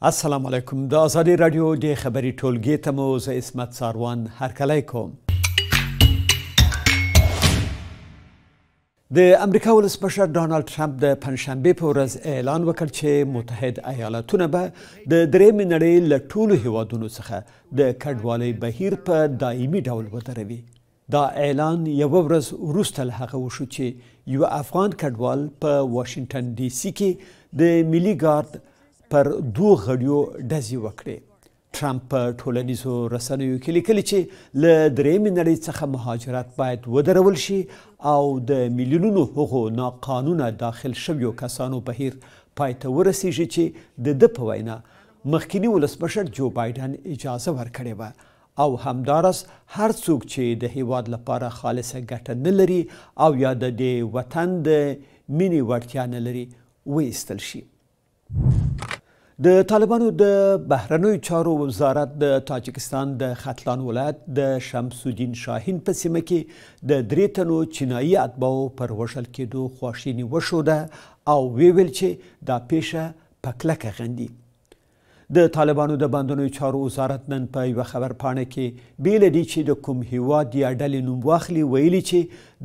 السلام علیکم. د آزادی رادیو د خبري ټولګي ته مو زه عصمت ساروان هرکلی کوم. د امریکا ولسمشر ډانالډ ټرمپ د پنجشنبې په ورځ اعلان وکړ چې متحد ایالاتونه به د درېیمې نړۍ له ټولو هیوادونو څخه د کډوالۍ بهیر په دایمي ډول ودروي. دا اعلان یوه ورځ وروسته له هغه وشو چې یو افغان کډوال په واشنګټن ډي سي کې د ملي ګارد پر دوه غړیو ډزې وکړې. ټرمپ په ټولنیزو رسنیو کې لیکلي چې له درېیمې نړۍ څخه مهاجرت باید ودرول شي او د میلیونونو هغو ناقانونه داخل شویو کسانو بهیر پای ته ورسیږي چې د ده په وینا مخکینی ولسمشر جو بایډن اجازه ورکړې وه او همداراز هر څوک چې د هیواد لپاره خالصه ګټه نه لري او یا د دې وطن د مینې وړتیا نه لري وایستل شي. د طالبانو د بهرنیو چارو وزارت د تاجکستان د ختلان ولایت د شمس الدین شاهین په سیمه کې د 3 تنو چینایي اتباعو پر وژل کېدو خواشیني وښوده او ویل چې دا پیښه په کلکه غندي. د طالبانو د بندونو چارو وزارت نن په یوه خبرپاڼه کې بې له دې چې د کوم هیواد یا ډلې نوم واخلي ویلي چې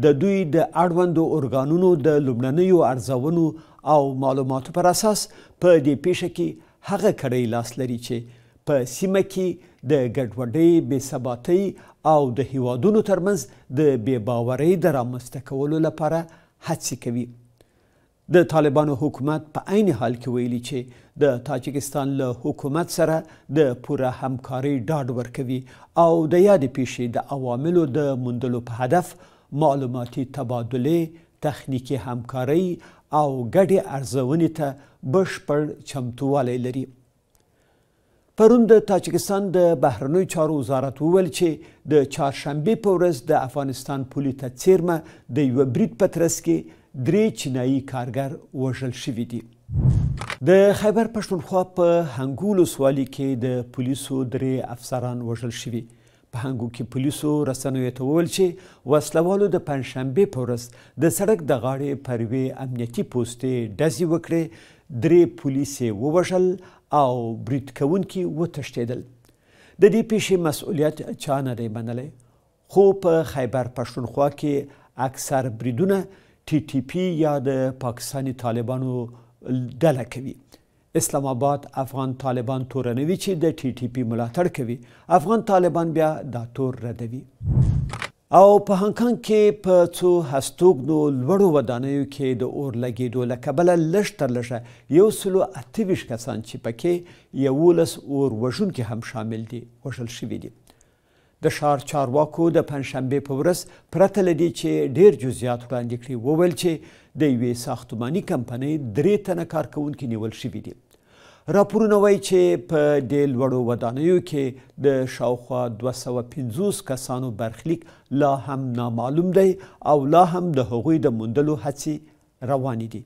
د دوی د اړوندو ارګانونو د لومړنیو ارزونو او معلوماتو پر اساس په دې پیښه کې هغه کړی لاس لري چې په سیمه کې د ګډوډۍ، بېثباتۍ او د هیوادونو ترمنځ د بې باورۍ د رامنځته کولو لپاره هڅې کوي. د طالبانو حکومت په عین حال کې ویلي چې د تاجکستان له حکومت سره د پوره همکارۍ ډاډ ورکوي او د یادې پیښې د عواملو د موندلو په هدف معلوماتي تبادلې، تخنیکي همکارۍ او ګډې ارزونې ته بشپړ چمتووالی لري. پرون د تاجکستان د بهرنیو چارو وزارت وویل چې د چهارشنبې په ورځ د افغانستان پولې ته څیرمه د یوه برید په ترڅ کې 3 چینایي کارګر وژل شوي دي. د خیبر پښتونخوا په هنګو ولسوالۍ کې د پولیسو 3 افسران وژل شوي. په هنګو کې پولیسو رسنیو ته وویل چې وسلوالو د پنجشنبې په ورځ د سړک د غاړې پر یوې امنیتي پوستې ډزې وکړې. 3 پولیس یې ووژل او برید کوونکي وتښتېدل. د دې پیښې مسؤلیت چا نه دی منلی، خو په خیبر پښتونخوا کې اکثر بریدونه TTP یا د پاکستاني طالبانو ډله کوي. اسلام آباد افغان طالبان تورنوي چې د TTP ملاتړ کوي. افغان طالبان بیا دا تور ردوي. او په هانګ کې په څو هستوګنو لوړو ودانیو کې د اور لګېدو له کبله لږ تر لږه 128 کسان چې پکې 11 اور وژونکي هم شامل دي وژل شوي دي. د ښار چارواکو د پنجشنبې په ورځ پرته له دې چې ډېر جزئیات وړاندې کړي وویل چې د یوې ساختماني کمپنۍ 3 تنه کارکوونکي نیول شوي دي. راپورونه وایي چې په دې لوړو ودانیو کې د شاوخوا 250 کسانو برخلیک لا هم نامعلوم دی او لا هم د هغوی د موندلو هڅې روانې دي.